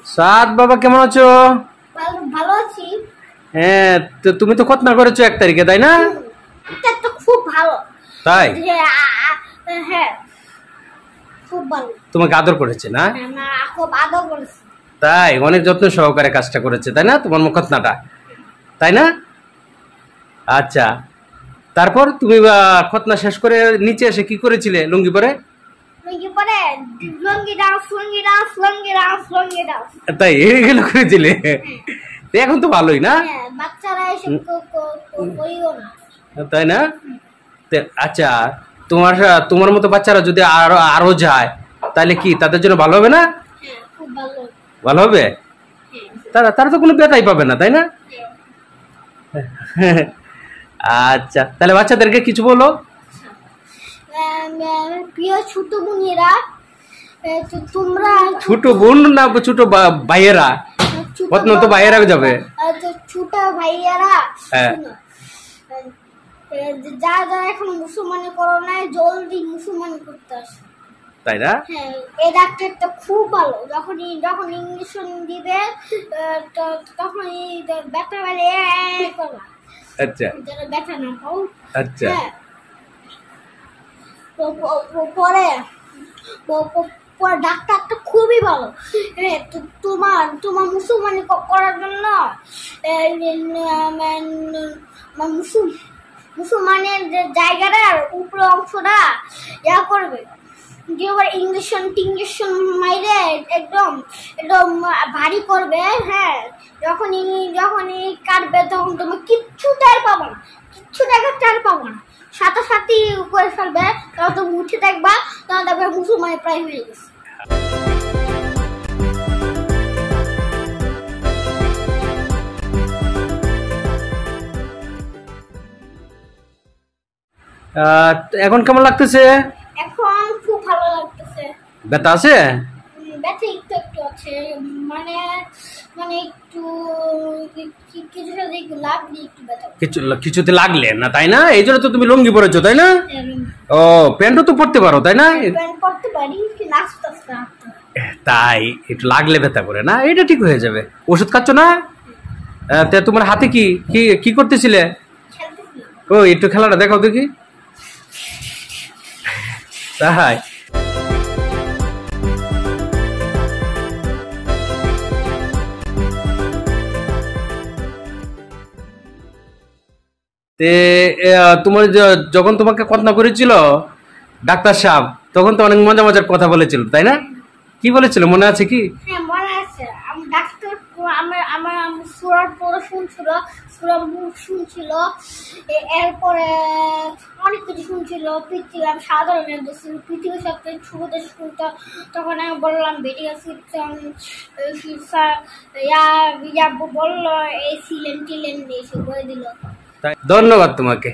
সাদ বাবা কেমন আছো? ভালো আছি। হ্যাঁ, তো তুমি তো খতনা করেছো 1 তারিখে, তাই না? এটা তো খুব ভালো। তাই? হ্যাঁ, খুব ভালো। তোমাকে আদর করেছে না? না, খুব আদর করেছে। তাই, অনেক যত্ন সহকারে কাজটা করেছে, তাই না তোমার খতনাটা, তাই না? আচ্ছা, তারপর তুমি খতনা শেষ করে নিচে এসে কি করেছিলে লুঙ্গি পরে? লুঙ্গি পরে লুঙ্গি ডান্স, লুঙ্গি ডান্স, লুঙ্গি ডান্স, লুঙ্গি ডান্স। তাই এগুলো করেছিলে? এখন তো ভালোই না? হ্যাঁ, বাচ্চারা এসব করিও না, তাই না? আচ্ছা, তোমার মতো বাচ্চারা যদি আরো যায় তাহলে কি তাদের জন্য ভালো হবে না? হ্যাঁ, খুব ভালো। ভালো হবে? তারা তো কোনো ব্যথাই পাবে না, তাই না? আচ্ছা, তাহলে বাচ্চাদেরকে কিছু বলো। প্রিয় ছোট বোনেরা, তোমরা ছোট বোন না ছোট ভাইয়েরা? কত তো ভাইয়েরা যাবে। ছোট ভাইয়েরা, হ্যাঁ, যারা এখন মুসলমানি করো না, জলদি মুসলমানি করতে আসো, তাই না? হ্যাঁ, এই ডাক্তারটা খুব ভালো। যখন ইঞ্জেকশন দিবে তখন ব্যথা পেলে করবা। আচ্ছা ব্যথা না পাও। আচ্ছা, হ্যাঁ, পরে ডাক্তারটা খুবই ভালো। তোমার মুসলমানি করার জন্য মুসলমানের জায়গাটার উপরে অংশটা ইয়া করবে, ইঞ্জেকশন মাইরে একদম ভারী করবে। হ্যাঁ, যখনই কাটবে তখন তোমার কিচ্ছু টের পাবো না, কিচ্ছু টের পাবো না, সাথে করে ফেলবে। তখন তুমি উঠে দেখবা, তখন দেখবে মুসলমানের প্রায় হয়ে গেছে। এখন কেমন লাগতেছে? এখন খুব ভালো লাগতেছে। ব্যথা আছে? ব্যথা একটু একটু আছে, মানে একটু কিছুতে লাগলে না, তাই না? এই জন্য তো তুমি লুঙ্গি পরেছো, তাই না? ও, প্যান্টও তো পরতে পারো, তাই না? পরতে পারি, তাই একটু লাগলে ব্যথা করে না, এটা ঠিক হয়ে যাবে। ওষুধ খাচ্ছ না? তোমার হাতে কি কি করতেছিলে? ও, একটু খেলাটা দেখাও দেখি। তাই, তোমার যখন তোমাকে খতনা করেছিল ডাক্তার সাহেব, তখন তো অনেক মজার কথা বলেছিল, তাই না? কি বলেছিল মনে আছে কি? হ্যাঁ, মনে আছে। ডাক্তার আমার সূরার পড়া শুনছিল, সূরা মুখ শুনছিল, এরপরে অনেক কিছু শুনছিল। পৃথিবী আমি সাধারণ পৃথিবীর সবচেয়ে ছোট শুনতো। তখন আমি বললাম বেরিয়ে বললো এই সিলেন টিলেন এসে বলে দিল। ধন্যবাদ তোমাকে।